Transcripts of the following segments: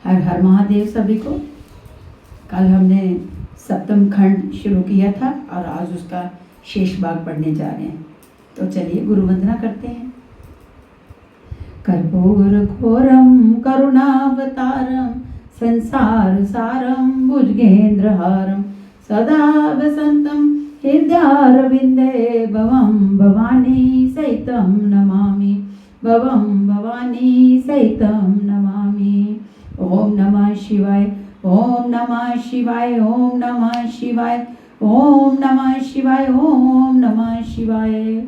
हर हर महादेव सभी को। कल हमने सप्तम खंड शुरू किया था और आज उसका शेष भाग पढ़ने जा रहे हैं। तो चलिए गुरु वंदना करते हैं। कर्पूर घोरम करुणावतारम संसार सारम भुजगेंद्रहारम सदा वसंतम हृदयारविंदे भवं भवानी सहितं नमामि भवं भवानी सहितं नमामि। ओम नमः शिवाय ओम नमः शिवाय ओम नमः शिवाय ओम नमः शिवाय ओम नमः शिवाय।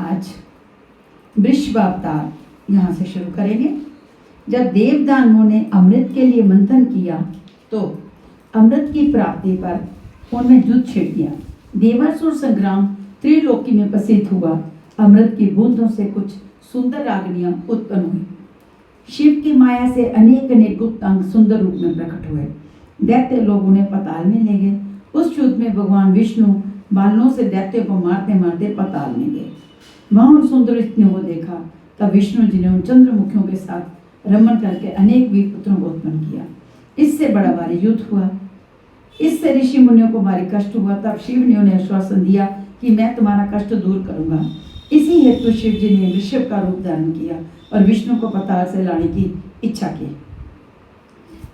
आज वृषभ अवतार यहाँ से शुरू करेंगे। जब देवदानवों ने अमृत के लिए मंथन किया तो अमृत की प्राप्ति पर उनमें युद्ध छिड़ गया। देवासुर संग्राम त्रिलोकी में प्रसिद्ध हुआ। अमृत की बूंदों से कुछ सुंदर रागनियां उत्पन्न हुई। शिव की माया से अनेक अनेक गुप्त अंग सुंदर रूप में प्रकट हुए। दैत्य लोग उन्हें पाताल में ले गए। उस युद्ध में भगवान विष्णु बालों से दैत्य को मारते मारते पाताल में गए। वहां उन सुंदर स्त्रियों को देखा। तब विष्णु जी ने उन चंद्रमुखियों के साथ रमन करके अनेक वीर पुत्रों को उत्पन्न किया। इससे बड़ा भारी युद्ध हुआ। इससे ऋषि मुनियों को भारी कष्ट हुआ। तब शिव ने उन्हें आश्वासन दिया कि मैं तुम्हारा कष्ट दूर करूंगा। इसी हेतु शिव जी ने वृषभ का रूप धारण किया और विष्णु को पाताल से लाने की इच्छा की।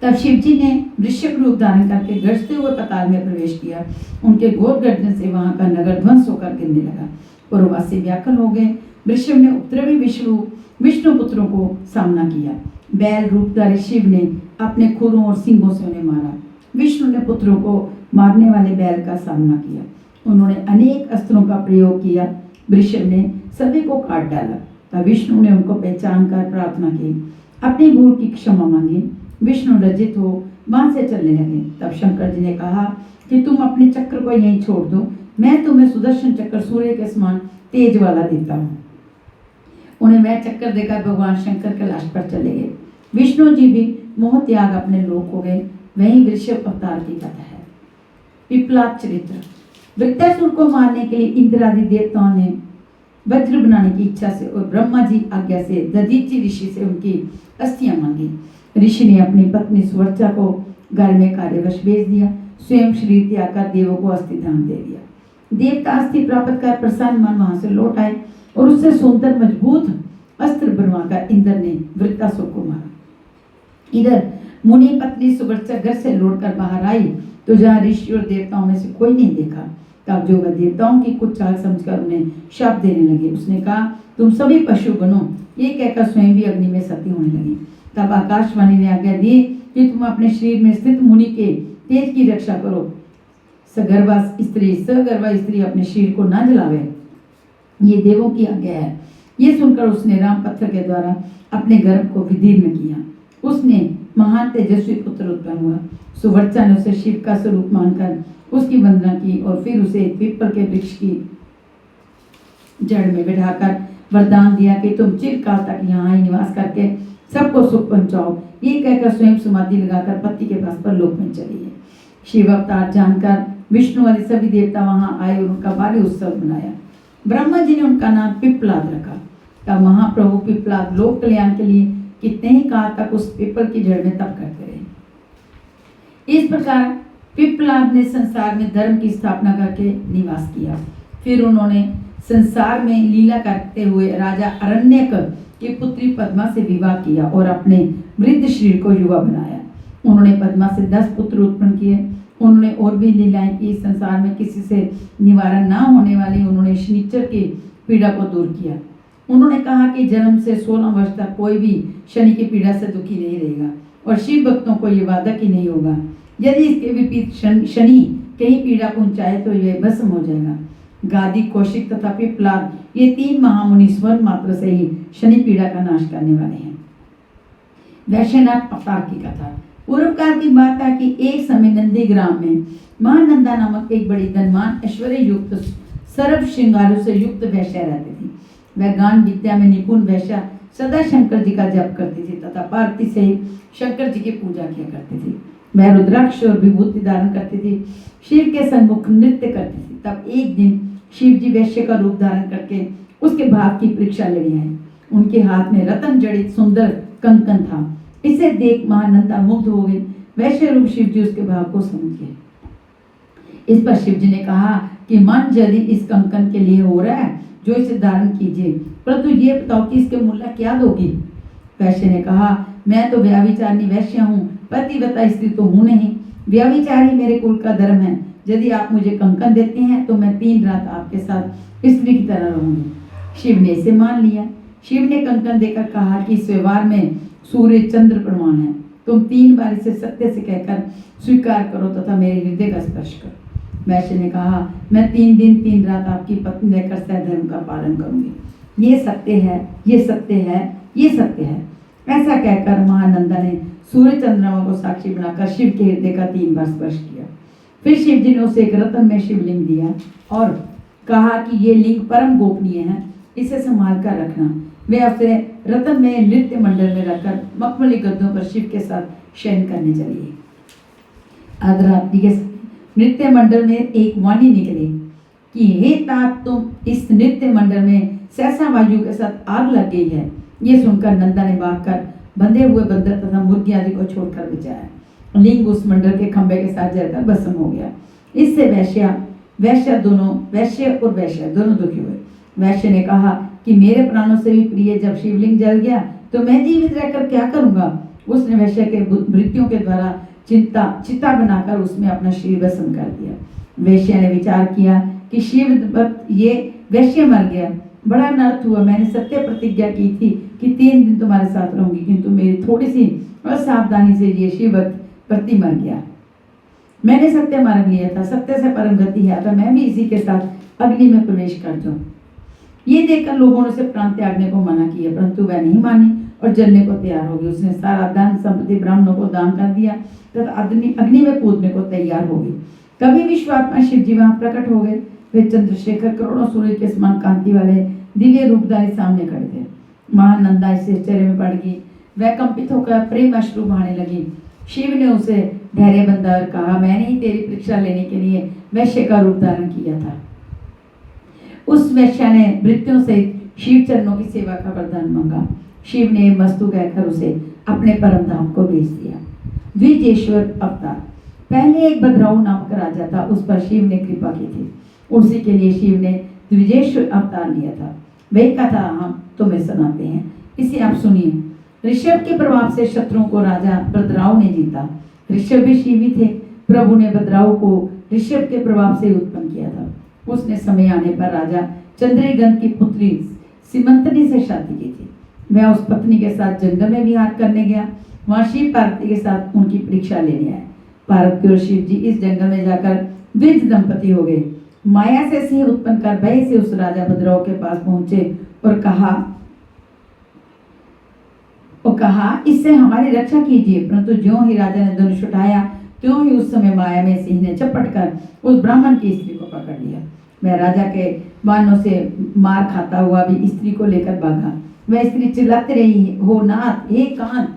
तब शिव जी ने वृषभ रूप धारण करके गरजते हुए पाताल में प्रवेश किया। उनके घोर गर्जन से वहां का नगर ध्वंस होकर गिरने लगा। पूर्ववासी व्याकुल हो गए। वृषभ ने उपद्रवी विष्णु पुत्रों को सामना किया। बैल रूपधारी शिव ने अपने खुरों और सींगों से उन्हें मारा। विष्णु ने पुत्रों को मारने वाले बैल का सामना किया। उन्होंने अनेक अस्त्रों का प्रयोग किया। वृषभ ने सभी को काट डाला। तब विष्णु ने उनको पहचान कर प्रार्थना की, अपनी भूल की क्षमा मांगी। विष्णु लज्जित हो वहां से चलने लगे। तब शंकर जी ने कहा कि तुम अपने चक्र को यहीं छोड़ दो, मैं तुम्हें सुदर्शन चक्र सूर्य के समान तेज वाला देता हूँ। उन्हें वह चक्कर देकर भगवान शंकर कैलाश पर चले गए। विष्णु जी भी मोह त्याग अपने लोक हो गए। वही वृषभ अवतार की कथा है। पिपलाद चरित्र। वृत्तासुर को मारने के लिए इंद्र आदि देवताओं ने वज्र बनाने की इच्छा से और ब्रह्मा जी आज्ञा से दधीचि ऋषि से उनकी अस्थियां मांगी। ऋषि ने अपनी पत्नी सुवर्चा को घर में कार्यवश भेज दिया। स्वयं शरीर त्याग कर देवों को अस्थि दान दे दिया। देवता अस्थि प्राप्त कर प्रसन्न मन वहां से लौट आए और उससे सुंदर मजबूत अस्त्र बनवाकर इंद्र ने वृत्तासुर को मारा। इधर मुनि पत्नी सुवर्चा घर से लौटकर बाहर आई तो जहाँ ऋषि और देवताओं में से कोई नहीं देखा। तब जो वह देवताओं की कुछ चाल समझकर उन्हें शाप देने लगे। उसने कहा, तुम सभी पशु बनो। ये कहकर स्वयं भी अग्नि में सती होने लगी। तब आकाशवाणी ने आज्ञा दी कि तुम अपने शरीर में स्थित मुनि के तेज की रक्षा करो। सगर्भा स्त्री अपने शरीर को न जलावे, ये देवों की आज्ञा है। ये सुनकर उसने राम पत्थर के द्वारा अपने गर्भ को विदीर्ण किया। उसने महान तेजस्वी पुत्र उत्पन्न हुआ। सुवर्चा ने उसे शिव का स्वरूप मानकर उसकी वंदना की और फिर उसे पीपल के वृक्ष की जड़ में बैठाकर वरदान दिया कि तुम चिरकाल तक यहाँ ही निवास करके सबको सुख पहुंचाओ। ये कहकर स्वयं समाधि लगाकर पति के पास परलोक में चली गई। शिव अवतार जानकर विष्णु आदि सभी देवता वहां आए और उनका भारी उत्सव मनाया। ब्रह्मा जी ने उनका नाम पिपलाद रखा। तब महाप्रभु पिपलाद लोक कल्याण के लिए कितने ही काल तक उस पीपल की जड़ में तप करते रहे। इस प्रकार पिपलाद ने संसार में धर्म की स्थापना करके निवास किया। फिर उन्होंने संसार में लीला करते हुए राजा अरण्यक की पुत्री पद्मा से विवाह किया और अपने वृद्ध शरीर को युवा बनाया। उन्होंने पद्मा से 10 पुत्र उत्पन्न किए। उन्होंने और भी लीलाएं की। संसार में किसी से निवारण ना होने वाली उन्होंने शनिचर की पीड़ा को दूर किया। उन्होंने कहा कि जन्म से 16 वर्ष तक कोई भी शनि की पीड़ा से दुखी नहीं रहेगा और शिव भक्तों को ये बाधक ही नहीं होगा। यदि इसके विपरीत शनि कहीं पीड़ा पहुंचाए तो यह भस्म हो जाएगा। गादी, कौशिक तथा पिपलाद ये 3 महामुनि स्वर्ण मात्र से ही शनि पीड़ा का नाश करने वाले हैं। वैश्यनाथ अवतार की कथा। पूर्व काल की बात है कि एक समय नंदी ग्राम में महानंदा नामक एक बड़ी धनवान ऐश्वर्य युक्त सर्व श्रृंगारों से युक्त वैश्या रहती थी। वह गान विद्या में निपुण वैश्या सदा शंकर जी का जप करती थी तथा पार्वती से शंकर जी की पूजा किया करती थी। वह रुद्राक्ष और विभूति धारण करती थी। शिव के सम्मुख नृत्य करती थी। तब एक दिन शिव जी वैश्य का रूप धारण करके उसके भाव की परीक्षा लेने आए। उनके हाथ में रतन जड़ित सुंदर कंकन था। इसे देख महानंदा मुग्ध हो गई। वैश्य रूप शिव जी उसके भाव को समझ गए। इस पर शिव जी ने कहा कि मन यदि इस कंकन के लिए हो रहा है जो इसे धारण कीजिए, परंतु ये बताओ कि इसके मूल्य क्या दोगी। वैश्य ने कहा, मैं तो व्यभिचारिणी वैश्य हूँ, पतिव्रता स्त्री तो हूँ नहीं। व्यभिचार ही मेरे कुल का धर्म है। यदि आप मुझे कंकन देते हैं तो मैं 3 रात आपके साथ स्त्री की तरह रहूंगी। शिव ने इसे मान लिया। शिव ने कंकन देकर कहा कि इस व्यवहार में सूर्य चंद्र प्रमाण है। तुम 3 बार इसे सत्य से कहकर स्वीकार करो तथा मेरे हृदय का स्पर्श करो। वैश्य ने कहा, मैं 3 दिन 3 रात आपकी पत्नी रहकर सहधर्म का पालन करूंगी। ये सत्य है, ये सत्य है, ये सत्य है। ऐसा कहकर महानंदा ने सूर्य चंद्रमा को साक्षी बनाकर शिव के हृदय का 3 बार स्पर्श किया। फिर शिव जी ने उसे एक रत्न में शिवलिंग दिया और कहा कि ये लिंग परम गोपनीय है, इसे संभाल कर रखना। वे उसे रत्न में नृत्य मंडल में रखकर मखमली गद्दों पर शिव के साथ शयन करने चली। अर्धरात्रि के समय नृत्य मंडल में एक वाणी निकली कि हे तात, तुम इस नृत्य मंडल में सहसा वायु के साथ आग लग गई है। ये सुनकर नंदा ने भागकर बंधे हुए बंदर तथा मुर्गी आदि को छोड़कर बचाया। लिंग उस मंडल के खंभे के साथ जलकर भस्म हो गया। इससे वैश्य और वैश्य दोनों दुखी हुए। वैश्य ने कहा कि मेरे प्राणों से भी प्रिय जब शिवलिंग जल गया तो मैं जीवित रहकर क्या करूंगा। उसने वैश्य के मृत्युओं के द्वारा चिता बनाकर उसमें अपना शरीर भस्म कर दिया। वैश्य ने विचार किया कि शिव ये वैश्य मर गया, बड़ा अनर्थ हुआ। मैंने सत्य प्रतिज्ञा की थी कि 3 दिन तुम्हारे साथ रहूंगी, किंतु मेरी थोड़ी सी असावधानी से ये शिव प्रति मर गया। मैंने सत्य मार्ग लिया था, सत्य से परम गति है, तो मैं भी इसी के साथ अग्नि में प्रवेश कर जाऊं। ये देखकर लोगों ने उसे प्राण त्यागने को मना किया, परंतु वह नहीं मानी और जलने को तैयार हो गई। उसने सारा धन संपत्ति ब्राह्मणों को दान कर दिया तथा अग्नि में कूदने को तैयार हो गई। कभी विश्वात्मा शिव जी वहां प्रकट हो गए। वे चंद्रशेखर करोड़ों सूर्य के समान कांति वाले दिव्य रूपधारी सामने खड़े थे। महानंदा इसे चेहरे में पड़ गई। वह कंपित होकर प्रेम अश्रु बहाने लगी। शिव ने उसे धैर्य बंधा और कहा, मैंने ही तेरी परीक्षा लेने के लिए वैश्य का रूप धारण किया था। उस वैश्य ने मृत्युओं सहित शिव चरणों की सेवा का वरदान मांगा। शिव ने मस्तु कहकर उसे अपने परम धाम को भेज दिया। द्विजेश्वर अवतार। पहले एक भद्राऊ नामक राजा था, उस पर शिव ने कृपा की थी। उसी के लिए शिव ने द्विजेश्वर अवतार लिया था। वही कथा हम तुम्हें सुनाते हैं, इसे आप सुनिए। ऋषभ के प्रभाव से शत्रुओं को राजा भद्राऊ ने जीता। ऋषभ भी शिव ही थे। प्रभु ने भद्राऊ को ऋषभ के प्रभाव से उत्पन्न किया था। उसने समय आने पर राजा चंद्रगंध की पुत्री सीमंतनी से शादी की थी। वह उस पत्नी के साथ जंगल में विहार करने गया। वहां शिव पार्वती के साथ उनकी परीक्षा लेने आए। पार्वती और शिव जी इस जंगल में जाकर द्विज दंपति हो गए। माया से सिंह उत्पन्न कर भय से उस राजा भद्राऊ के पास पहुंचे और कहा इससे हमारी रक्षा कीजिए। परंतु ज्यों ही राजा ने धनुष उठाया त्यों ही उस समय माया में सिंह ने झपट कर उस ब्राह्मण की स्त्री को पकड़ लिया। वह राजा के बाणों से मार खाता हुआ भी स्त्री को लेकर भागा। वह स्त्री चिल्लाती रही, हो नाथ, हे कांत,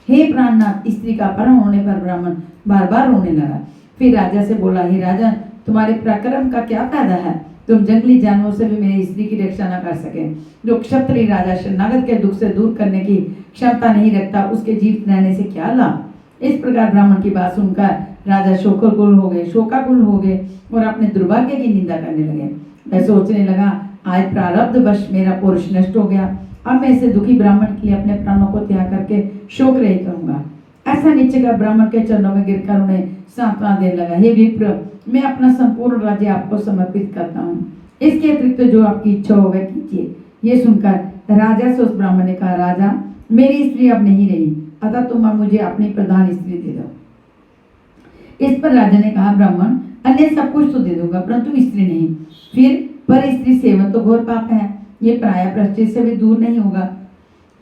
हे प्राणनाथ। स्त्री का अपहरण होने पर ब्राह्मण बार बार रोने लगा। फिर राजा से बोला, हे राजा, तुम्हारे पराक्रम का क्या फायदा है? तुम जंगली जानवरों से भी मेरी स्त्री की रक्षा न कर सके। जो क्षत्रिय राजा शरणागत के दुख से दूर करने की क्षमता नहीं रखता, उसके जीवित रहने से क्या लाभ। इस प्रकार ब्राह्मण की बात सुनकर राजा शोकाकुल हो गए और अपने दुर्भाग्य की निंदा करने लगे। वह सोचने लगा, आज प्रारब्ध वश मेरा पुरुष नष्ट हो गया। अब मैं इसे दुखी ब्राह्मण के लिए अपने प्राणों को त्याग करके शोक रहित रहूंगा। ऐसा निश्चय कर ब्राह्मण के चरणों में गिरकर उन्हें सांत्वना देने लगा। हे विप्र, मैं अपना संपूर्ण राज्य आपको समर्पित करता हूँ। इसके अतिरिक्त जो आपकी इच्छा हो वह कीजिए। ये सुनकर राजा से उस ब्राह्मण ने कहा, राजा, मेरी स्त्री अब नहीं रही, अतः तुम अब मुझे अपनी प्रधान स्त्री दे दो। इस पर राजा ने कहा, ब्राह्मण, अन्य सब कुछ तो दे दूंगा, परंतु स्त्री नहीं। फिर पर स्त्री सेवन तो घोर पाप है। ये प्राय प्रश्चित से भी दूर नहीं होगा।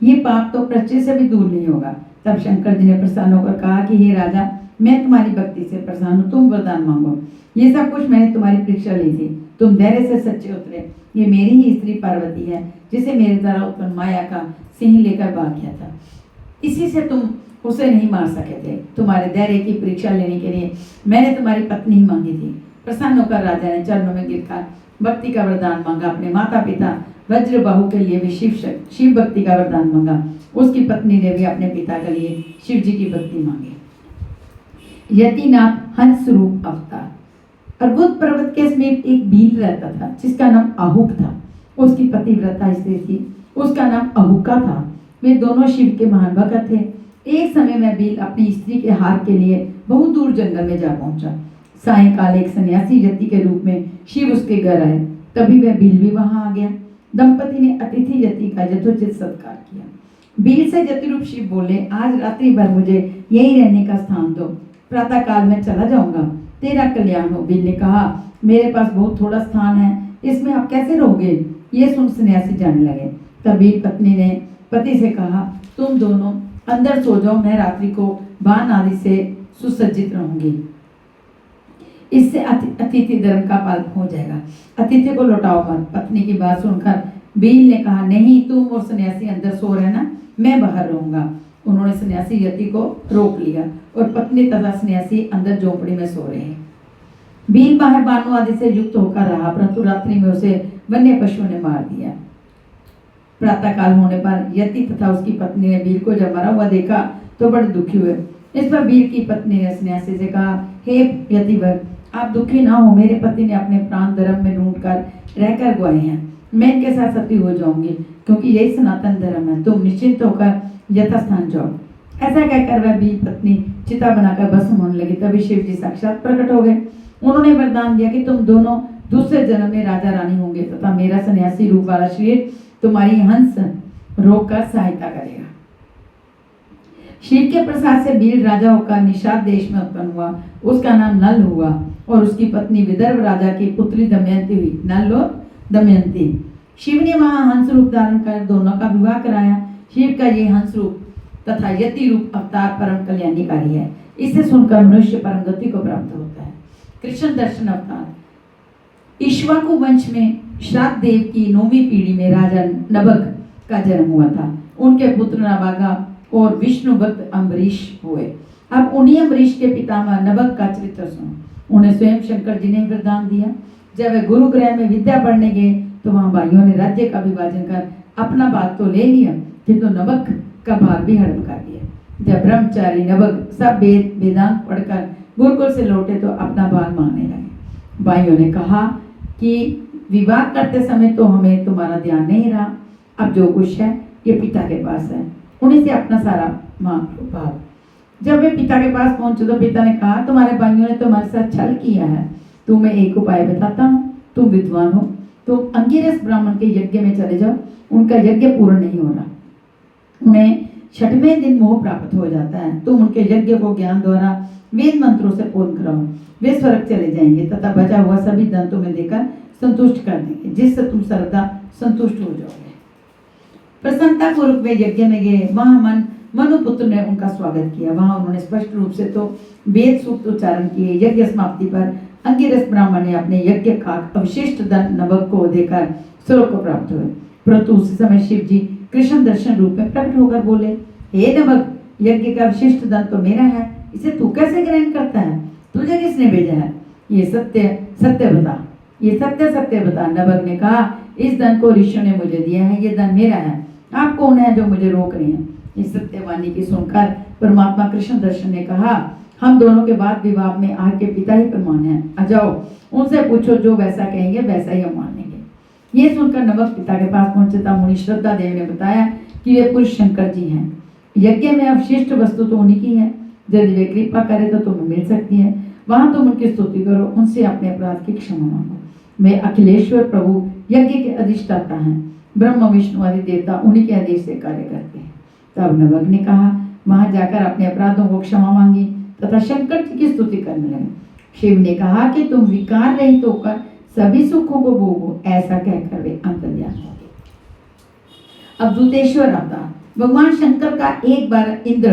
ये पाप तो प्रश्चित से भी दूर नहीं होगा। तब शंकर जी ने प्रसन्न होकर कहा कि हे राजा, मैं तुम्हारी भक्ति से प्रसन्न हूँ, तुम वरदान मांगो। ये सब कुछ मैंने तुम्हारी परीक्षा ली थी, तुम धैर्य से सच्चे उतरे। ये मेरी ही स्त्री पार्वती है, जिसे मेरे द्वारा उत्पन्न माया का सिंह लेकर भाग गया था। इसी से तुम उसे नहीं मार सके थे। तुम्हारे धैर्य की परीक्षा लेने के लिए मैंने तुम्हारी पत्नी ही मांगी थी। प्रसन्न होकर राजा ने चरणों में गिरकर भक्ति का वरदान मांगा। अपने माता पिता वज्र बाहु के लिए भी शिव भक्ति का वरदान मांगा। उसकी पत्नी ने भी अपने पिता के लिए शिव जी की भक्ति मांगी। यतिनाथ हंस रूप अवतार। अर्बुद पर्वत के समीप एक भील रहता था जिसका नाम अहुक था। उसकी पतिव्रता स्त्री थी, उसका नाम अहुका था। वे दोनों शिव के महान भक्त थे। एक समय में भील अपनी स्त्री के हार के लिए बहुत दूर जंगल में जा पहुंचा। सायंकाल एक सन्यासी यति के रूप में शिव उसके घर आए। तभी वह भील भी वहां आ गया। दंपति ने अतिथि यति का यथोचित सत्कार किया। भील से यति रूप शिव बोले, आज रात्रि भर मुझे यही रहने का स्थान दो, प्रातः काल में चला जाऊंगा, तेरा कल्याण हो। भील ने कहा, मेरे पास बहुत थोड़ा स्थान है, इसमें आप कैसे रहोगे? ये सुन सन्यासी जाने लगे। तभी पत्नी ने पति से कहा, तुम दोनों अंदर सो जाओ, मैं रात्रि को बाण आदि से सुसज्जित रहूंगी। इससे अतिथि धर्म का पालन हो जाएगा। अतिथि को लौटाओ मत। पत्नी की बात सुनकर भील ने कहा, नहीं, तुम और सन्यासी अंदर सो रहना, मैं बाहर रहूंगा। उन्होंने सन्यासी यति को रोक लिया और पत्नी तथा सन्यासी अंदर झोपड़ी में सो रहे हैं। भील बाहर बाणों आदि से युक्त होकर रहा, परंतु रात्रि में उसे वन्य पशुओं ने मार दिया। प्रातः काल होने पर यति तथा उसकी पत्नी ने भील को जब मरा हुआ देखा तो बड़े दुखी हुए। इस पर भील की पत्नी ने सन्यासी से कहा, हे यतिवर, आप दुखी ना हो, मेरे पति ने अपने प्राण धर्म में ढूंढकर रहकर गवाए हैं। मैं इनके साथ सती हो जाऊंगी, क्योंकि यही सनातन धर्म है। तुम निश्चिंत होकर यथास्थान जाओ। ऐसा कहकर वह भील पत्नी चिता बनाकर भस्म होने लगी। तभी शिव जी साक्षात प्रकट हो गए। उन्होंने वरदान दिया कि तुम दोनों दूसरे जन्म में राजा रानी होंगे तथा मेरा सन्यासी रूप वाला शरीर तुम्हारी हंस रोककर सहायता करेगा। शिव के प्रसाद से भील राजा होकर निषाद देश में उत्पन्न हुआ। उसका नाम नल हुआ और उसकी पत्नी विदर्भ राजा की पुत्री दमयंती हुई। नल और दमयंती। शिव ने वहां हंस रूप धारण कर दोनों का विवाह कराया। शिव का ये हंस रूप तथा यति रूप अवतार परम कल्याणकारी है। इसे सुनकर मनुष्य परम गति को प्राप्त होता है। कृष्ण दर्शन अवतार। इक्ष्वाकु वंश में श्राद्ध देव की 9वीं पीढ़ी में राजा नभग का जन्म हुआ था। उनके पुत्र नाभागा और विष्णु भक्त अम्बरीश हुए। अब उन्हीं अम्बरीश के पितामह नभग का चरित्र सुनो। उन्हें स्वयं शंकर जी ने वरदान दिया। जब वे गुरुगृह में विद्या पढ़ने गए तो वहां भाइयों ने राज्य का विभाजन कर अपना भाग तो ले लिया, किंतु नभग का भाग भी हड़प कर दिया। जब ब्रह्मचारी नभग सब वेदांत पढ़कर गुरुकुल से लौटे तो अपना भाग मांगने लगे। भाइयों ने कहा कि विवाह करते समय तो हमें तुम्हारा ध्यान नहीं रहा, अब जो कुछ है ये पिता के पास है, उन्हीं से अपना सारा मांग लो भाग। जब वे पिता के पास पहुंचे तो पिता ने कहा, तुम्हारे भाइयों ने तुम्हारे साथ छल किया है, तुम्हें एक उपाय बताता हूँ, तुम विद्वान हो, तुम अंगिरस ब्राह्मण के यज्ञ में चले जाओ। उनका यज्ञ पूर्ण नहीं हो रहा, उन्हें 6वें दिन मोह प्राप्त हो जाता है। तुम उनके यज्ञ को ज्ञान द्वारा वेद मंत्रों से पूर्ण कराओ, वे स्वर्ग चले जाएंगे तथा बचा हुआ सभी धन तुम्हें देकर संतुष्ट कर देंगे, जिससे तुम सर्वदा संतुष्ट हो जाओगे। प्रसन्नता पूर्वक वे यज्ञ में गए। वहां मनुपुत्र ने उनका स्वागत किया। वहां उन्होंने स्पष्ट रूप से तो वेद सूक्त उच्चारण किए। यज्ञ समाप्ति पर अंगिरस ब्राह्मण ने अपने यज्ञ का अवशिष्ट धन नभग को देकर स्वर्ग को प्राप्त हुए। परंतु उसी समय शिव जी कृष्ण दर्शन रूप में प्रकट होकर बोले, हे नभग, यज्ञ का अवशिष्ट धन तो मेरा है, इसे तू कैसे ग्रहण करता है? तुझे किसने भेजा है? ये सत्य सत्य बता, ये सत्य सत्य बता। नभग ने कहा, इस धन को ऋषियों ने मुझे दिया है, ये धन मेरा है, आप कौन है जो मुझे रोक रहे हैं? इस सत्यवाणी की सुनकर परमात्मा कृष्ण दर्शन ने कहा, हम दोनों के बाद विवाह में आपके पिता ही प्रमाण हैं, आ जाओ उनसे पूछो, जो वैसा कहेंगे वैसा ही हम मान लेंगे। ये सुनकर नभग पिता के पास पहुंचे तब मुनि श्रद्धा देव ने बताया कि वे पुरुष शंकर जी हैं। यज्ञ में अवशिष्ट वस्तु तो उन्हीं की है, यदि वे कृपा करे तो तुम्हें मिल सकती है। वहां तुम उनकी स्तुति करो, उनसे अपने अपराध की क्षमा मांगो। वे अखिलेश्वर प्रभु यज्ञ के अधिष्ठाता हैं, ब्रह्म विष्णु आदि देवता उन्हीं के आदेश से कार्य करते हैं। तब नभग ने कहा, वहां जाकर अपने अपराधों को क्षमा मांगी तथा शंकर जी की स्तुति करने लगे। शिव ने कहा कि तुम विकार रहित होकर सभी सुखों को भोगो। ऐसा कहकर वे अंतर्ध्यान हो गए। अब दूतेश्वर अवतार। भगवान शंकर का एक बार इंद्र,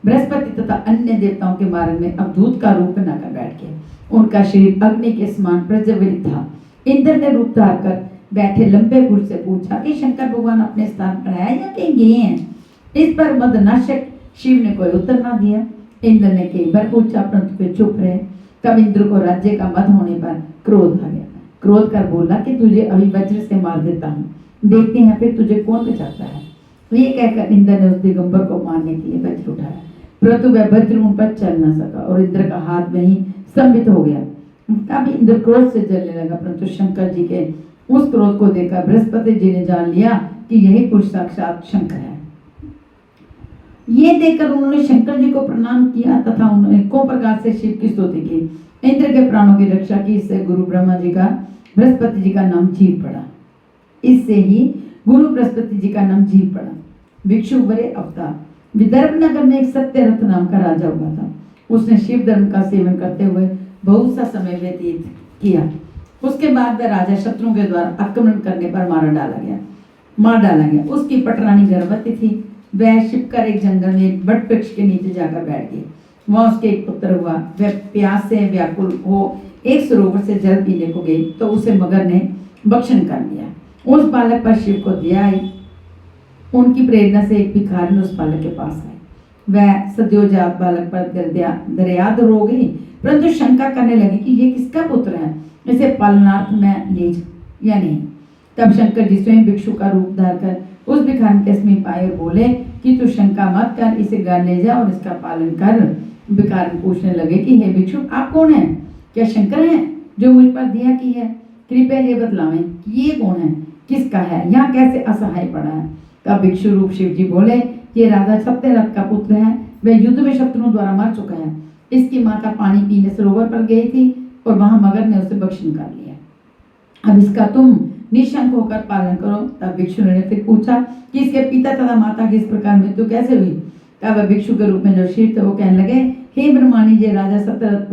बृहस्पति तथा अन्य देवताओं के मार्ग में अवधूत का रूप बनाकर बैठ गए। उनका शरीर अग्नि के समान प्रज्वलित था। इंद्र ने रूप धार कर बैठे लंबे पुरुष से पूछा कि शंकर भगवान अपने स्थान पर आए या कहीं गए हैं? इस पर मदनाशक शिव ने कोई उत्तर ना दिया। इंद्र ने कई बार पूछा, परंतु वे चुप रहे। तब इंद्र को राज्य का मद होने पर क्रोध आ गया। क्रोध कर बोला कि तुझे अभी वज्र से मार देता हूँ। देखते हैं फिर तुझे कौन बचाता है। ये कहकर इंद्र ने उस दिगंबर को मारने के लिए वज्र उठाया, परंतु वह वज्र उन पर चल न सका और इंद्र का हाथ वहीं स्तंभित हो गया। तब इंद्र क्रोध से जलने लगा, परंतु शंकर जी के उस क्रोध को देखकर बृहस्पति जी ने जान लिया कि यही पुरुष साक्षात शंकर है। ये देखकर उन्होंने शंकर जी को प्रणाम किया तथा उन्होंने को प्रकार से शिव की स्तुति की, इंद्र के प्राणों की रक्षा की। इससे गुरु ब्रह्मा जी का बृहस्पति जी का नाम जीव पड़ा। इससे ही गुरु बृहस्पति जी का नाम जीव पड़ा। भिक्षु बड़े अवतार। विदर्भ नगर में एक सत्यरथ नाम का राजा हुआ था। उसने शिव धर्म का सेवन करते हुए बहुत सा समय व्यतीत किया। उसके बाद वह राजा शत्रुओं के द्वारा आक्रमण करने पर मार डाला गया। उसकी पटरानी गर्भवती थी। वह छिपकर एक जंगल में एक बट वृक्ष के नीचे जाकर बैठ गई। वहां उसके एक पुत्र हुआ। वह प्यास से व्याकुल हो एक सरोवर से जल पीने को गई तो उसे मगर ने भक्षण कर लिया। उस बालक पर शिव को दया आई। उनकी प्रेरणा से एक भिखारी उस बालक के पास आए। वह सद्योजात बालक पर दरियाद हो गई, परंतु शंका करने लगी कि ये किसका पुत्र है, इसे पालनार्थ में ले या नहीं। तब शंकर जी स्वयं भिक्षु का रूप धारकर उस भिखारी के समीप आए और बोले कि तू शंका मत कर, इसे घर ले जा और इसका पालन कर। भिखारी पूछने लगे कि हे भिक्षु, आप कौन हैं? क्या शंकर हैं जो मुझ पर दया की है? कृपया ये बतलावें कि ये कौन है, किसका है, यहाँ कैसे असहाय पड़ा है। तब भिक्षु रूप शिव जी बोले, ये राजा सत्यरथ का पुत्र है। वह युद्ध में शत्रुओं द्वारा मर चुका है। इसकी माता पानी पीने सरोवर पर गई थी और वहां मगर ने उसे भक्षण कर लिया। अब इसका तुम निशंक होकर पालन करो। तब भिक्षु ने फिर पूछा कि इसके पिता तथा माता की इस प्रकार मृत्यु कैसे हुई। तब वह भिक्षु के रूप में जो शिव थे वो कहने लगे, हे ब्रह्मानी जी, राजा सत्यरथ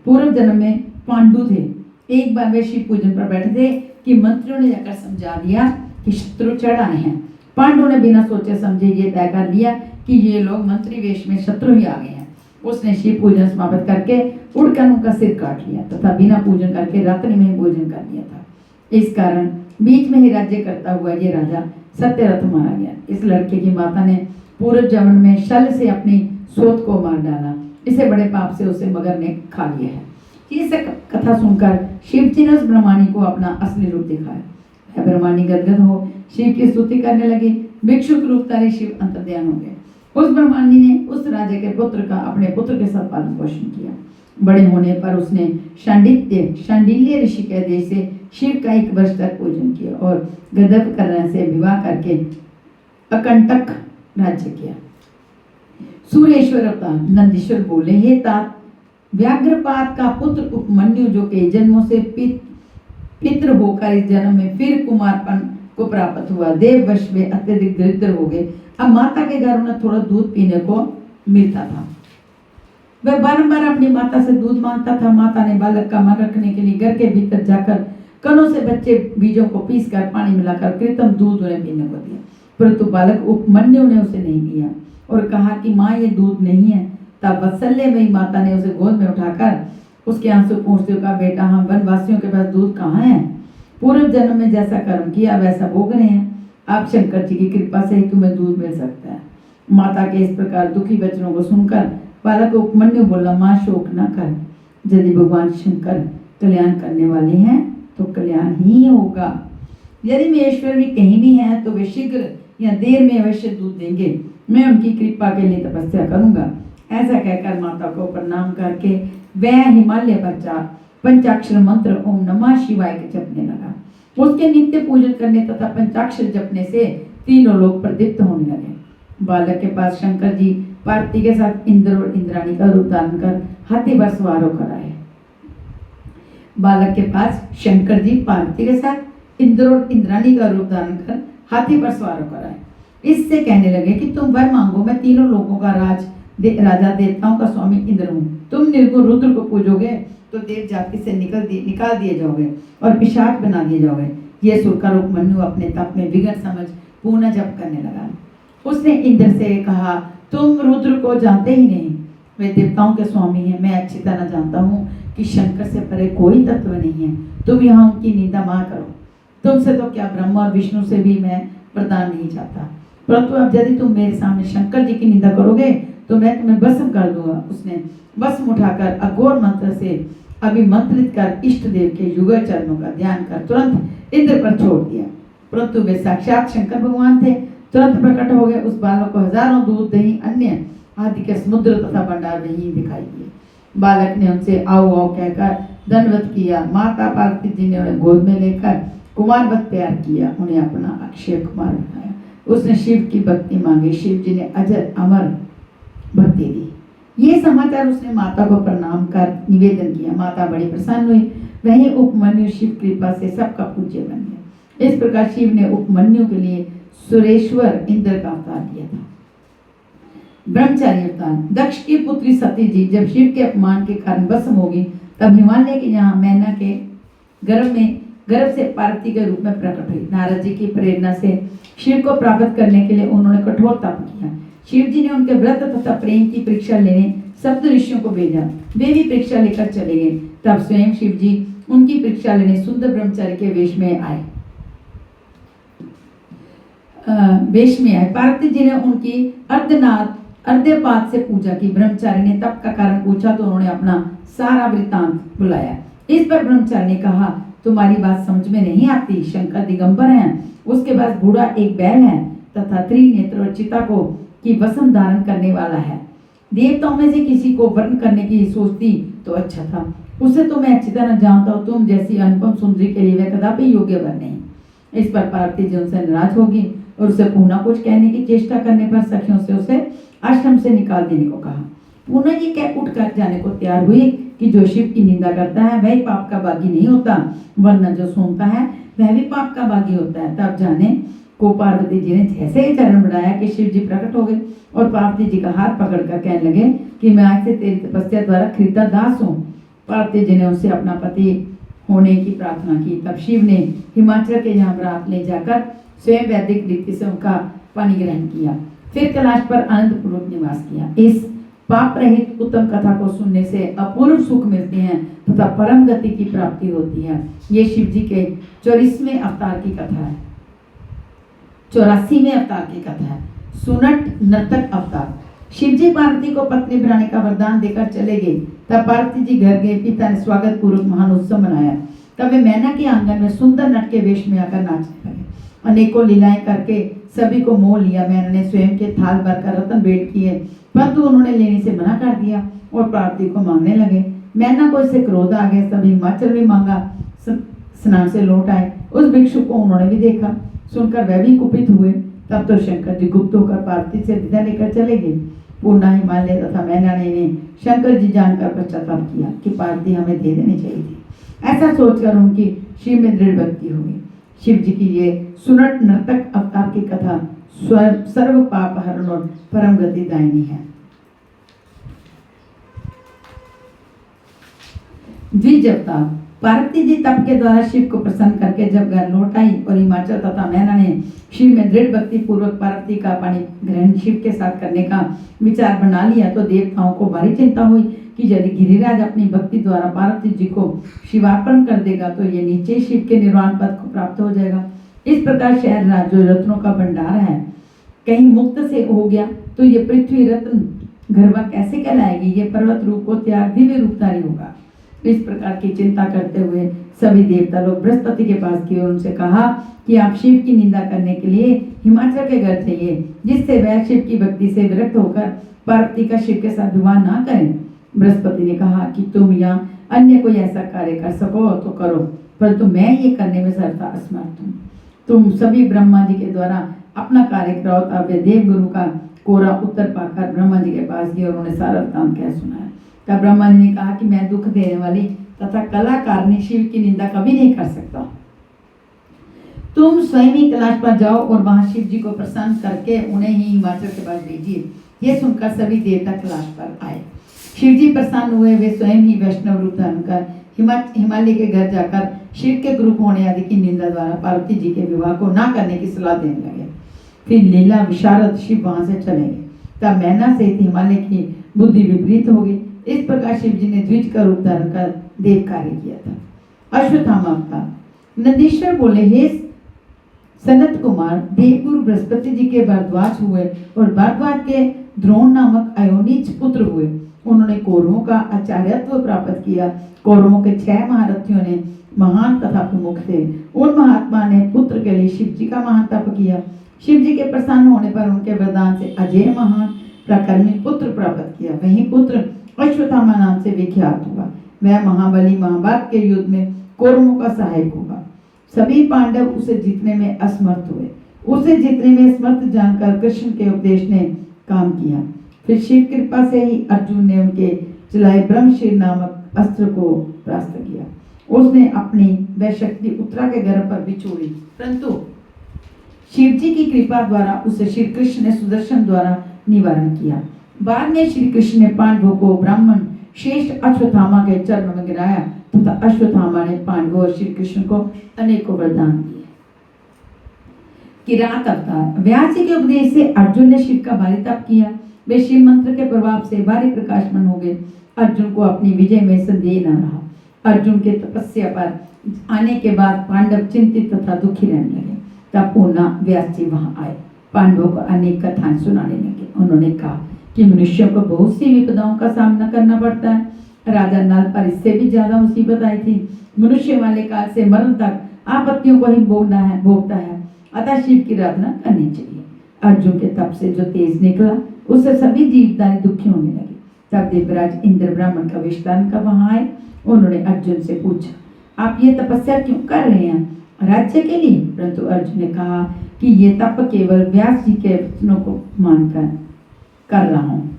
पूर्व जन्म में पांडु थे। एक बार वे शिव पूजन पर बैठे थे कि मंत्रियों ने जाकर समझा दिया कि शत्रु चढ़ आए हैं। पांडु ने बिना सोचे समझे ये तय कर लिया कि ये लोग मंत्री वेश में शत्रु ही आ गए हैं। उसने शिव पूजन समाप्त करके उड़कर उनका सिर काट लिया तथा बिना पूजन करके रात्रि में ही भोजन कर लिया था। इस कारण बीच में ही राज्य करता हुआ ये राजा सत्यरथ मारा गया। इस लड़के की माता ने पूर्व जन्म में शल से अपनी सोत को मार डाला। इसे बड़े पाप से उसे मगर ने खा लिया है। ये सब कथा सुनकर शिव जी ने उस ब्रह्माणी को अपना असली रूप दिखाया। ब्रह्माणी गदगद हो शिव की स्तुति करने लगी। भिक्षु के रूप धारी शिव अंतर्ध्यान हो गए। उस ब्रह्माणी ने उस राजा के पुत्र का अपने पुत्र के साथ पालन पोषण किया। बड़े होने पर उसने शांडिल्य ऋषि के देश से शिव का 1 वर्ष तक पूजन किया और गदप कन्या से विवाह करके अकंटक राज्य किया। सूर्येश्वर अवतार। नंदीश्वर बोले, हे तात, व्याघ्रपात का पुत्र उपमन्यु जो कई जन्मों से पितृ होकर इस जन्म में फिर कुमारपन को प्राप्त हुआ, देववश में अत्यधिक दरिद्र हो गए। अब माता के घर में थोड़ा दूध पीने को मिलता था। वह बारंबार अपनी माता से दूध मांगता था। माता ने बालक का मन रखने के लिए घर के भीतर जाकर कनों से बच्चे बीजों को पीसकर पानी मिलाकर कृत्रिम दूध उन्हें पीने को दिया, परंतु बालक उपमन्यु ने उसे नहीं पिया और कहा कि माँ ये दूध नहीं है। तब वत्सल्य में माता ने उसे गोद में उठाकर उसके आंसू पूछते हुए कहा, बेटा, हम वनवासियों के पास दूध कहाँ है? पूर्व जन्म में जैसा कर्म किया वैसा भोग रहे हैं। आप शंकर जी की कृपा से ही तुम्हें दूध मिल सकता है। माता के इस प्रकार दुखी वचनों को सुनकर बालक उपमन्यु बोला, माँ शोक न कर। यदि भगवान शंकर कल्याण करने वाले हैं तो कल्याण ही होगा। यदि महेश्वर भी कहीं भी हैं तो वे शीघ्र या देर में अवश्य दूध देंगे। मैं उनकी कृपा के लिए तपस्या करूंगा। ऐसा कहकर माता को प्रणाम करके वह हिमालय पर जा पंचाक्षर मंत्र ओम नमः शिवाय के जपने लगा। उसके नित्य पूजन करने तथा पंचाक्षर जपने से तीनों लोग प्रदीप्त होने लगे। बालक के पास शंकर जी पार्वती के साथ इंद्र और इंद्राणी का रूप धारण कर हाथी पर सवार होकर आए। बालक के पास शंकर जी पार्वती के साथ इंद्र और इंद्राणी का रूप धारण कर हाथी पर सवार होकर आए। इससे कहने लगे कि तुम वर मांगो, मैं तीनों लोगों का राजा देवताओं का स्वामी इंद्र हूँ। तुम निर्गुण रुद्र को पूजोगे तो देव जाति से निकाल दिए जाओगे और पिशाच बना दिए जाओगे। ये सुनकर उपमन्यु अपने तप में विघ्न समझ पुनः जप करने लगा। उसने इंद्र से कहा, तुम रुद्र को जानते ही नहीं, वे देवताओं के स्वामी हैं। मैं अच्छी तरह जानता हूँ कि शंकर से परे कोई तत्व नहीं है। तुम यहाँ उनकी निंदा मत करो। तुमसे तो क्या, ब्रह्मा और विष्णु से भी मैं वरदान नहीं चाहता, परंतु अब यदि तुम मेरे सामने शंकर जी की निंदा करोगे तो मैं तुम्हें भस्म कर दूंगा। उसने भस्म उठाकर अघोर मंत्र से अभिमंत्रित कर इष्ट देव के युगल चरणों का ध्यान कर तुरंत इंद्र पर छोड़ दिया। परंतु वे साक्षात शंकर भगवान थे। तुरंत प्रकट हो गए। उस बालक को हजारों दूध, दही, अन्य आदि के समुद्र तथा भंडार वही दिखाई दिए। बालक ने उनसे आओ आओ कहकर दंडवत किया। माता पार्वती जी ने उन्हें गोद में लेकर कुमारवत प्यार किया, उन्हें अपना अक्षय कुमार बनाया। उसने शिव की भक्ति मांगी। शिव जी ने अजर अमर भक्ति दी। ये समाचार उसने माता को प्रणाम कर निवेदन किया। माता बड़ी प्रसन्न हुई। वही उपमन्यु शिव कृपा से सबका पूज्य बन गया। इस प्रकार शिव ने उपमन्यु के लिए सुरेश्वर इंद्र का अवतार लिया था। ब्रह्मचारी अवतार। दक्ष की पुत्री सती जी जब शिव के अपमान के कारण भस्म होगी, तब हिमालय के यहाँ मैना के गर्भ से पार्वती के रूप में प्रकट हुई। नारद जी की प्रेरणा से शिव को प्राप्त करने के लिए उन्होंने कठोर तप किया। शिव जी ने उनके व्रत तथा प्रेम की परीक्षा लेने सप्त ऋषियों को भेजा। वे भी परीक्षा लेकर चले गए। तब स्वयं शिव जी उनकी परीक्षा लेने सुंदर ब्रह्मचारी के वेश में आए। पार्वती जी ने उनकी अर्धपात से पूजा की। ब्रह्मचारी ने तप का कारण पूछा तो उन्होंने अपना सारा वृत्तांत बुलाया। इस पर ब्रह्मचारी ने कहा, तुम्हारी बात समझ में नहीं आती। शंकर दिगंबर हैं, उसके पास बूढ़ा एक बैल है तथा त्रिनेत्र और चिता को की वसम धारण करने वाला है। देवताओं में से किसी को वर्ण करने की सोचती तो अच्छा था। उसे तो मैं अच्छी तरह जानता हूँ। तुम जैसी अनुपम सुंदरी के लिए वह कदापि योग्य वर नहीं। इस पर पार्वती जी उनसे नाराज होगी और उसे पुनः कुछ कहने की चेष्टा करने पर सखियों से उसे आश्रम से निकाल देने को कहा। पुनः ये कह उठ कर जाने को तैयार हुई कि जो शिव की निंदा करता है वही पाप का भागी नहीं होता, वरना जो सुनता है वह भी पाप का भागी होता है। तब जाने को पार्वती जी ने जैसे ही चरण बढ़ाया कि शिव जी प्रकट हो गए और पार्वती जी का हाथ पकड़कर कहने लगे कि मैं आज से तेरी तपस्या द्वारा खरीदा दास हूँ। पार्वती जी ने उससे अपना पति होने की प्रार्थना की। तब शिव ने हिमाचल के यहाँ बरात ले जाकर स्वयं वैदिक रीति से उनका पानी ग्रहण किया, फिर कैलाश पर आनंद पूर्वक निवास किया। इस पाप रहित उत्तम कथा को सुनने से अपूर्व सुख मिलते हैं तथा परम गति की प्राप्ति होती है। ये शिव जी के 84वें अवतार की कथा है। 84वें अवतार की कथा है। सुनट नर्तक अवतार। शिव जी पार्वती को पत्नी बनाने का वरदान देकर चले गए। तब पार्वती जी घर गए। पिता ने स्वागत पूर्वक महान उत्सव मनाया। तब वे मैना के आंगन में सुंदर नट के वेश में आकर नाचने लगे। अनेकों लीलाएं करके सभी को मोह लिया। मैना ने स्वयं के थाल भरकर रत्न भेंट किए, परंतु उन्होंने लेने से मना कर दिया और पार्वती को मांगने लगे। मैना को इससे क्रोध आ गया। सभी हिमाचल भी मांगा स्नान से लौट आए। उस भिक्षु को उन्होंने भी देखा, सुनकर वह भी कुपित हुए। तब तो शंकर जी गुप्त होकर पार्वती से विदा लेकर चले गए। पूर्णा हिमालय तथा मैना ने इन्हें शंकर जी जानकर पश्चाताप किया कि पार्वती हमें दे देनी चाहिए थी। ऐसा सोचकर उनकी शिव में दृढ़ भक्ति हुई। शिव जी की ये सुनट नर्तक अवतार की कथा सर्व पाप हरण और परम गति दायिनी है। द्विज अवतार। पार्वती जी तप के द्वारा शिव को प्रसन्न करके जब घर लौट आई और हिमाचल तथा मैना ने शिव में दृढ़ भक्ति पूर्वक पार्वती का पानी ग्रहण शिव के साथ करने का विचार बना लिया, तो देवताओं को भारी चिंता हुई कि यदि गिरिराज अपनी भक्ति द्वारा पार्वती जी को शिवार्पण कर देगा तो ये नीचे शिव के निर्वाण पद को प्राप्त हो जाएगा। इस प्रकार शहर राज जो रत्नों का भंडार है कहीं मुक्त से हो गया तो ये पृथ्वी रत्न गर्भा कैसे कहलाएगी। ये पर्वत रूप को त्याग दिव्य रूपधारी होगा। इस प्रकार की चिंता करते हुए सभी देवता लोग बृहस्पति के पास गए और उनसे कहा कि आप शिव की निंदा करने के लिए हिमाचल के घर जाइए, जिससे वह शिव की भक्ति से विरक्त होकर पार्वती का शिव के साथ विवाह ना करें। बृहस्पति ने कहा कि तुम यहाँ अन्य कोई ऐसा कार्य कर सको तो करो, परंतु मैं ये करने में सर्वथा असमर्थ हूँ। तुम सभी ब्रह्मा जी के द्वारा अपना कार्य कराओ। तब वे देव गुरु का कोरा उत्तर पाकर ब्रह्मा जी के पास गए और उन्हें सारा वृत्तांत कह सुनाया। तब ब्रह्मा जी ने कहा कि मैं दुख देने वाली तथा कलाकारणी शिव की निंदा कभी नहीं कर सकता। तुम स्वयं ही कैलाश पर जाओ और वहां शिव जी को प्रसन्न करके उन्हें ही हिमाचल के पास भेजिए। ये सुनकर सभी देवता कैलाश पर आए। शिव जी प्रसन्न हुए। वे स्वयं ही वैष्णव रूप धारण कर हिमालय के घर जाकर शिव के ग्रुप होने आदि की निंदा द्वारा पार्वती जी के विवाह को ना करने की सलाह देने लगे। फिर लीला विशारद शिव वहां से चले गए। तब मैना से हिमालय की बुद्धि विपरीत हो गई। इस प्रकार शिव जी ने द्विज का रूप धारण कर देव कार्य किया था। अश्वत्थामा अवतार। नंदीश्वर बोले, हे सनत कुमार, देवगुरु बृहस्पति जी के भारद्वाज हुए और भारद्वाज के द्रोण नामक अयोनिज पुत्र हुए। उन्होंने कौरवों का आचार्यत्व प्राप्त किया। कौरवों के 6 महारथियों ने महान तथा प्रमुख थे। उन महात्मा ने पुत्र के लिए शिव जी का महान तप किया। शिव जी के प्रसन्न होने पर उनके वरदान से अजय महान प्रकर्मी पुत्र प्राप्त किया। वही पुत्र अश्वत्थामा नाम से विख्यात हुआ। वह महाबली महाभारत के युद्ध में कौरवों का सहायक हुआ। सभी पांडव उसे जीतने में असमर्थ हुए। उसे जीतने में असमर्थ जानकर कृष्ण के उपदेश ने काम किया। फिर शिव कृपा से ही अर्जुन ने उनके चलाए ब्रह्मशीर नामक अस्त्र को परास्त किया। उसने अपनी वह शक्ति उत्तरा के गर्भ पर बिछोड़ी, परंतु शिव जी की कृपा द्वारा उसे श्री कृष्ण ने सुदर्शन द्वारा निवारण किया। बाद में श्री कृष्ण ने पांडवों को ब्राह्मण श्रेष्ठ अश्वत्थामा के चरणों में गिराया तथा अश्वत्थामा ने पांडवों और श्री कृष्ण को अनेकों वरदान दिए। किरात अवतार। व्यास जी के उपदेश से अर्जुन ने शिव का भारी तप किया। वे शिव मंत्र के प्रभाव से भारी प्रकाशमान हो गए। अर्जुन को अपनी विजय में संदेह न रहा। अर्जुन के तपस्या पर आने के बाद पांडव चिंतित तथा दुखी रहने लगे। तब पुनः व्यास जी वहां आए। पांडवों को अनेक कथाएं सुनाने लगे। उन्होंने कहा कि मनुष्यों को बहुत सी विपदाओं का सामना करना पड़ता है। राजा नल पर इससे भी ज्यादा मुसीबत आई थी। मनुष्य वाले काल से मरण तक आपत्तियों को ही भोगता है। अतः शिव की आराधना करनी चाहिए। अर्जुन के तप से जो तेज निकला उससे सभी जीवधारी दुखी होने लगे। तब देवराज इंद्र ब्राह्मण का विस्तार कर वहां आए। उन्होंने अर्जुन से पूछा, आप ये तपस्या क्यों कर रहे हैं? राज्य के लिए? परंतु अर्जुन ने कहा कि ये तप केवल व्यास जी के वचनों को मानकर कर रहा हूँ।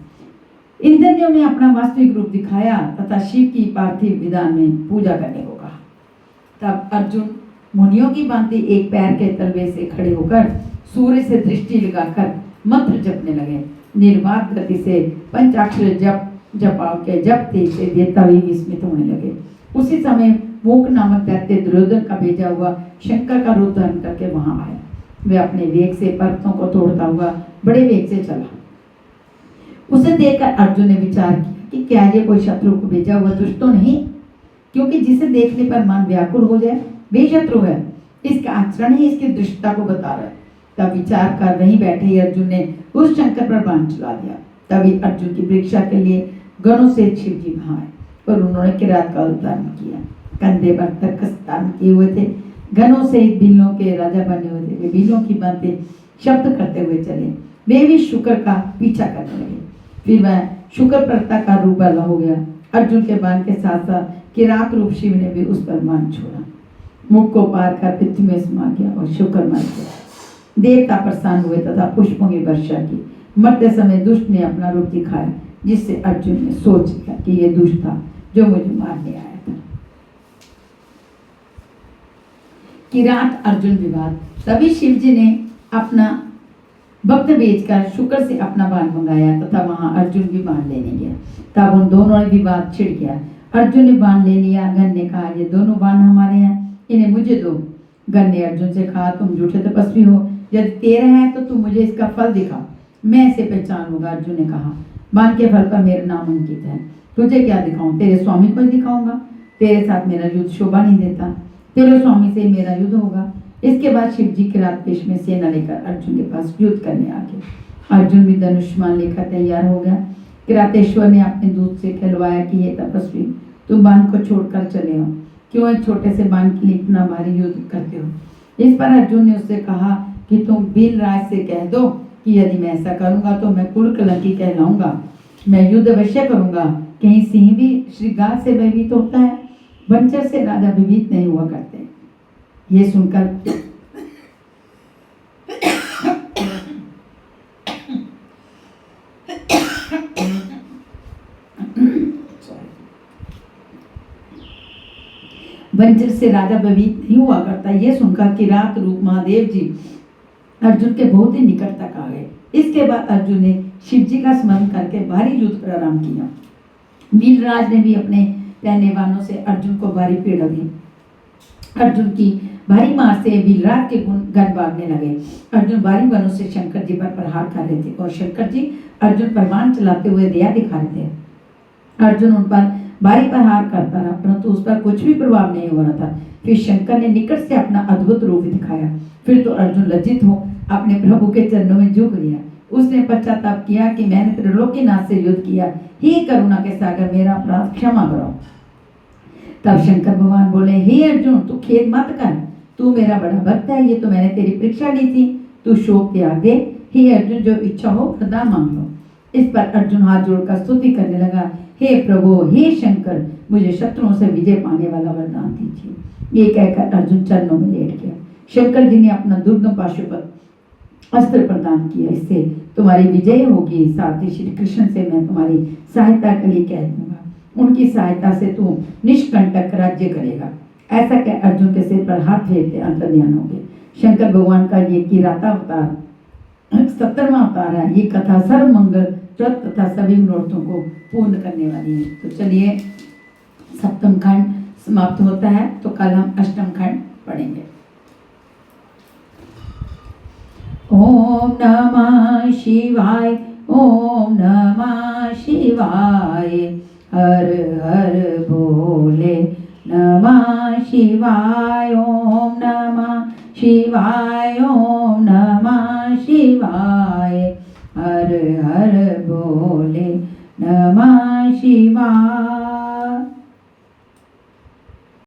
इंद्र ने उन्हें अपना वास्तविक रूप दिखाया तथा शिव की पार्थिव विधान में पूजा करने को कहा। तब अर्जुन मुनियों की भांति एक पैर के तलवे से खड़े होकर सूर्य से दृष्टि लगाकर मंत्र जपने लगे। निर्बाध गति से पंचाक्षर जपाओ के जपते से देवता भी विस्मित होने लगे। उसी समय मूक नामक दैत्य दुर्योधन का भेजा हुआ शंकर का रूप धारण करके वहां आया। वह अपने वेग से पर्वतों को तोड़ता हुआ बड़े वेग से चला। उसे देखकर अर्जुन ने विचार किया कि क्या ये कोई शत्रु को भेजा हुआ दुष्ट तो नहीं, क्योंकि जिसे देखने पर मन व्याकुल हो जाए वे शत्रु है। इसका आचरण ही इसकी दुष्टता को बता रहा है। तब विचार कर वहीं बैठे ही अर्जुन ने उस शंकर पर बाण चला दिया। तभी अर्जुन की परीक्षा के लिए गणों से शिव जी वहां आए और उन्होंने किरात का अवतारण किया। कंधे पर तर्कस धारण किए हुए थे। गणों से बिल्लों के राजा बने हुए थे। वे बिल्लों की बातें शब्द करते हुए चले। वे भी शुक्र का पीछा करने लगे। फिर वह शुक्र प्रता का रूप वाला हो गया। अर्जुन के बाण के साथ साथ किरात रूप शिव ने भी उस पर बाण छोड़ा। मुख को पार कर पृथ्वी में समा गया और शुक्र मर गया। देवता प्रसन्न हुए तथा पुष्पों की वर्षा की। मरते समय दुष्ट ने अपना रूप दिखाया, जिससे अर्जुन ने सोच लिया कि यह दुष्ट था जो मुझे मारने आया था। किरात अर्जुन विवाद। तभी शिव जी ने अपना भक्त भेजकर शुक्र से अपना बाण मंगाया तथा वहां अर्जुन भी बाण लेने गया। तब उन दोनों ने विवाद छिड़ गया। अर्जुन ने बाण ले लिया। गण ने कहा, ये दोनों बाण हमारे हैं, इन्हें मुझे दो। गण ने अर्जुन से कहा, तुम झूठे तपस्वी हो, यदि तेरा है तो तुम मुझे इसका फल दिखाओ, मैं इसे पहचान लूंगा। अर्जुन ने कहा, बाण के फल पर मेरा नाम अंकित है, तुझे क्या दिखाऊं? तेरे स्वामी को ही दिखाऊंगा। तेरे साथ मेरा युद्ध शोभा नहीं देता, तेरे स्वामी से मेरा युद्ध होगा। इसके बाद शिव जी किरात वेश में सेना लेकर अर्जुन के पास युद्ध करने आ गए। अर्जुन भी धनुष्मान लेकर तैयार हो गया। किरातेश्वर ने अपने दूत से कहलवाया कि ये तपस्वी, तुम बाण को छोड़कर चले हो, क्यों एक छोटे से बाण के लिए इतना भारी युद्ध करते हो? इस पर अर्जुन ने उससे कहा कि तुम भीलराज से कह दो कि यदि मैं ऐसा करूंगा तो मैं कुलकलंकी कहलाऊंगा। मैं युद्ध अवश्य करूंगा। कहीं सिंह भी श्रृंगार से भयभीत होता है, वंचर से राजा भयभीत नहीं हुआ करते। ये सुनकर वंचर से राजा भयभीत नहीं हुआ करता। ये सुनकर किरात रूप महादेव जी अर्जुन के बहुत ही निकट तक आ गए। इसके बाद अर्जुन ने शिव जी का स्मरण करके भारी युद्ध प्रारंभ किया। नीलराज ने भी अपने पहने वालों से अर्जुन को भारी पीड़ा दी। अर्जुन की भारी मार से वीरराज के गण भागने लगे। अर्जुन भारी बाणों से शंकर जी पर प्रहार कर रहे थे और शंकर जी अर्जुन पर बाण चलाते हुए दया दिखा रहे थे। अर्जुन उन पर भारी प्रहार करता रहा, परंतु उस पर कुछ भी प्रभाव नहीं हो रहा था। फिर शंकर ने निकट से अपना अद्भुत रूप दिखाया। फिर तो अर्जुन लज्जित हो अपने प्रभु के चरणों में झुक गया। उसने पश्चाताप किया कि मैंने त्रिलोकीनाथ से युद्ध किया, हे करुणा के सागर मेरा अपराध क्षमा करो। तब शंकर भगवान बोले, हे अर्जुन तू खेद मत कर, तू मेरा बड़ा भक्त है, ये तो मैंने तेरी परीक्षा ली थी, तू शोक त्याग दे। हे अर्जुन जो इच्छा हो वरदान मांग लो। इस पर अर्जुन हाथ जोड़कर स्तुति करने लगा, हे प्रभु हे शंकर, मुझे शत्रुओं से विजय पाने वाला वरदान दीजिए। ये कहकर अर्जुन चरणों में लेट गया। शंकर जी ने अपना दुर्गम पाशुपत अस्त्र प्रदान किया, इससे तुम्हारी विजय होगी। साथ ही श्री कृष्ण से मैं तुम्हारी सहायता के लिए कह दूंगा, उनकी सहायता से तू निष्कंटक राज्य करेगा। ऐसा कह अर्जुन के सिर पर हाथ फेरते अंतर्ध्यान हो गए। शंकर भगवान का ये किराता अवतार 70वां अवतार है। ये कथा सर्व मंगल प्रद तथा सभी मनोरथों को पूर्ण करने वाली है। तो चलिए सप्तम खंड समाप्त होता है, तो कल हम अष्टम खंड पढ़ेंगे। ओम नमः शिवाय, ओम नमः शिवाय, हर हर भोले नमः शिवाय, ओम नमः शिवाय, ओम नमः शिवाय, हर हर भोले नमः शिवाय।